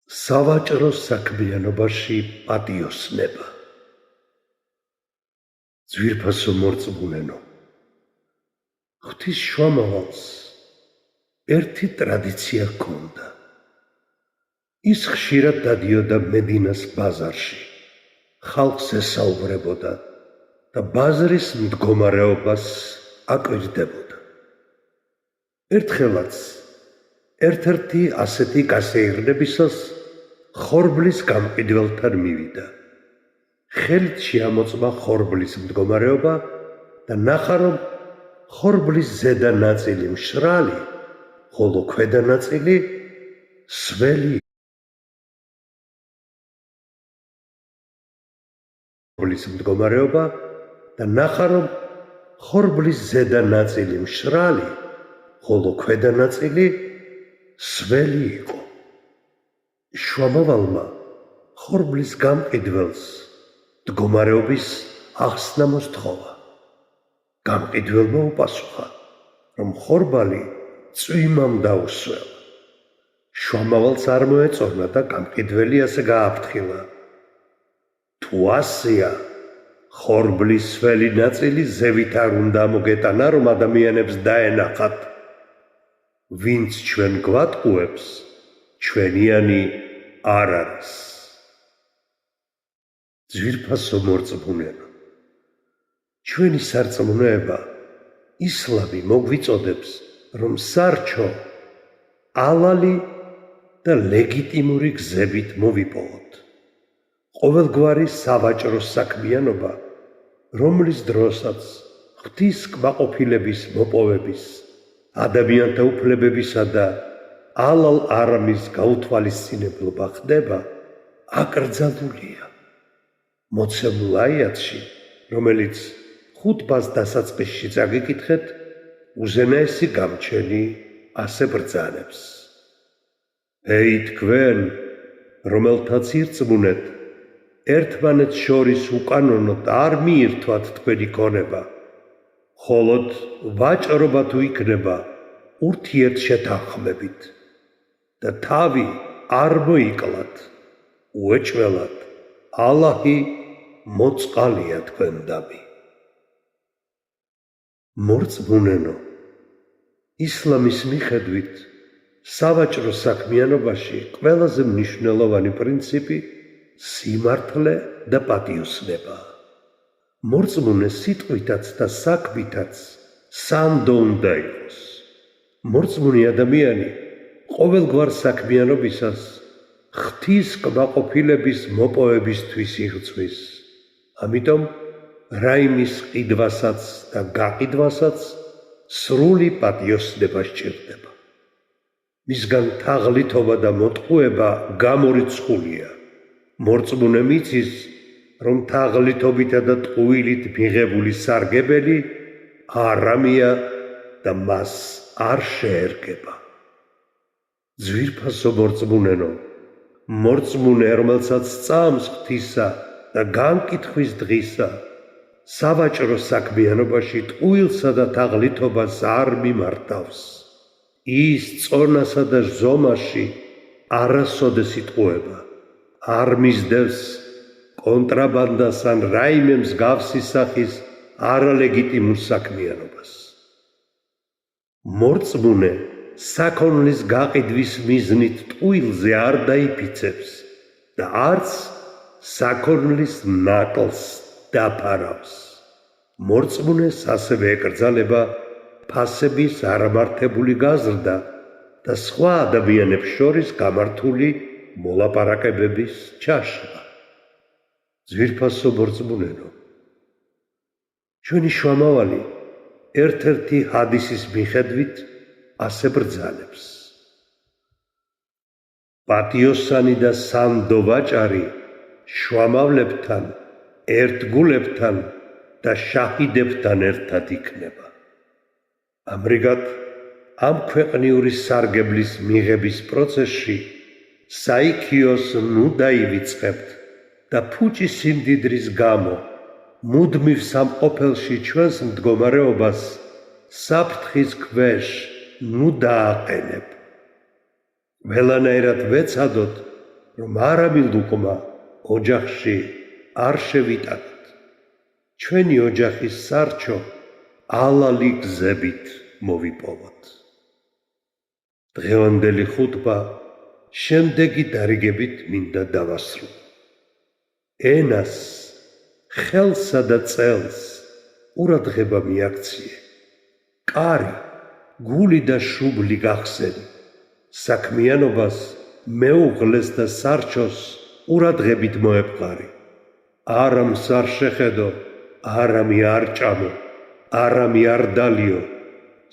სავაჭრო საქმიანობაში პატიოსნება. ძვირფასო მორწმუნენო, ღვთის შუამავალს ერთი ტრადიცია ჰქონდა. ის ხშირად დადიოდა მედინას ბაზარში, ხალხს ესაუბრებოდა და ბაზრის მდგომარეობას აკვირდებოდა. ერთხელაც ერთ-ერთი ასეთი გასეირნებისას ხორბლის გამყიდველთან მივიდა. ხელით შეამოწმა ხორბლის მდგომარეობა და ნახა, რომ ხორბლის ზედა ნაწილი მშრალი, ხოლო ქვედა ნაწილი სველი. ხორბლის მდგომარეობა და ნახა, რომ ხორბლის ზედა ნაწილი მშრალი, ხოლო ქვედა ნაწილი სველი იყო. შუამავალმა ხორბლის გამყიდველს მდგომარეობის ახსნა მოსთხოვა. გამყიდველმა უპასუხა, რომ ხორბალი წვიმამ დაუსველა. შუამავალს არ მოეწონა და გამყიდველი ასე გააფრთხილა: თუ ასეა, ხორბლის სველი ნაწილი ზევით არ უნდა მოგეტანა, რომ ადამიანებს დაენახათ. ვინც ჩვენ გვატყუებს, ჩვენიანი არ არის. ძვირფასო მორწმუნენო, ჩვენი სარწმუნოება ისლამი მოგვიწოდებს, რომ სარჩო, ალალი და ლეგიტიმური გზებით მოვიპოვოთ. ყოველგვარი სავაჭრო საქმიანობა, რომლის დროსაც ღვთის კმაყოფილების მოპოვების, ადამიანთა უფლებებისა და ალალ-არამის გაუთვალისწინებლობა ხდება, აკრძალულია. მოცემულ აიათში, რომელიც ხუთბას დასაწყისში წაგიკითხეთ, უზენაესი გამჩენი ასე ბრძანებს: „ეი თქვენ, რომელთაც ირწმუნეთ, ერთმანეთს შორის უკანონოდ არ მიირთვათ თქვენი ქონება, ხოლოდ ვაჭრობა თუ იქნება ურთიერთშეთანხმებით და თავი არ მოიკლათ, უეჭველად, ალაჰი მოწყალია თქვენდამი“. მორწმუნენო, ისლამის მიხედვით სავაჭრო საქმიანობაში ყველაზე მნიშვნელოვანი პრინციპი სიმართლე და პატიოსნებაა. მორწმუნე სიტყვითაც და საქმითაც სანდო უნდა იყოს. მორწმუნე ადამიანი ყოველგვარ საქმიანობისას ღვთის კმაყოფილების მოპოვებისთვის იღწვის. ამიტომ რაიმის ყიდვასაც და გაყიდვასაც სრული პატიოსნება სჭირდება. მისგან თაღლითობა და მოტყუება გამორიცხულია. მორწმუნე მიცის, რომ თაღლითობითა და ტყუილით მიღებული სარგებელი არამია და მას არ შეერგება. ძვირფასო მორწმუნენო, მორწმუნე, რომელსაც სწამს ღვთისა და განკითხვის დღისა, სავაჭრო საქმიანობაში ტყუილსა და თაღლითობას არ მიმართავს. ის წონასა და ზომაში არასოდეს იტყუება, არ მისდევს კონტრაბანდას ან რაიმე მსგავსი სახის არალეგიტიმურ საქმიანობას. მორწმუნე საქონლის გაყიდვის მიზნით ტყუილზე არ დაიფიცებს და არც საქონლის ნაკლს დაფარავს. მორწმუნეს ასევე ეკრძალება ფასების არამართებული გაზრდა და სხვა ადამიანებს შორის გამართული მოლაპარაკებების ჩაშლა. ძვირფასო მორწმუნენო, ჩვენი შუამავალი ერთ-ერთი ჰადისის მიხედვით ასე ბრძანებს: პატიოსანი და სანდო ვაჭარი შუამავლებთან, ერთგულებთან და შაჰიდებთან ერთად იქნება. ამრიგად, ამ ქვეყნიური სარგებლის მიღების პროცესში საიქიოს ნუ დაივიწყებთ და ფუჭი სიმდიდრის გამო მუდმივ სამყოფელში ჩვენს მდგომარეობას საფრთხის ქვეშ ნუ დააყენებ. ველანაირად ვეცადოთ, რომ არამილდუკმა ოჯახში არ შევიტანოთ. ჩვენი ოჯახის სარჩო ალალი გზებით მოვიპოვოთ. დღევანდელი ხუთბა შემდეგი დარიგებით მინდა დავასრულო. ენას, ხელსა და წელს ყურადღება მიაქციე. კარი, გული და შუბლი გახსენი. საქმიანობას მეუღლეს და სარჩოს ყურადღებით მოეპყარი. არამს არ შეხედო, არამი არ ჭამო, არამი არ დალიო,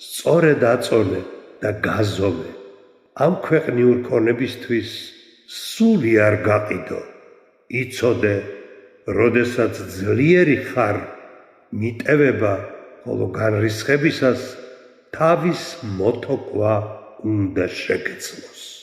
სწორედ აწონე და გაზომე. ამ ქვეყნიურ ქონებისთვის სული არ გაყიდო. იცოდე, როდესაც ძლიერი ხარ, მიტევება, ხოლო განრისხებისას თავის მოთოქვა უნდა შეგეცნოს.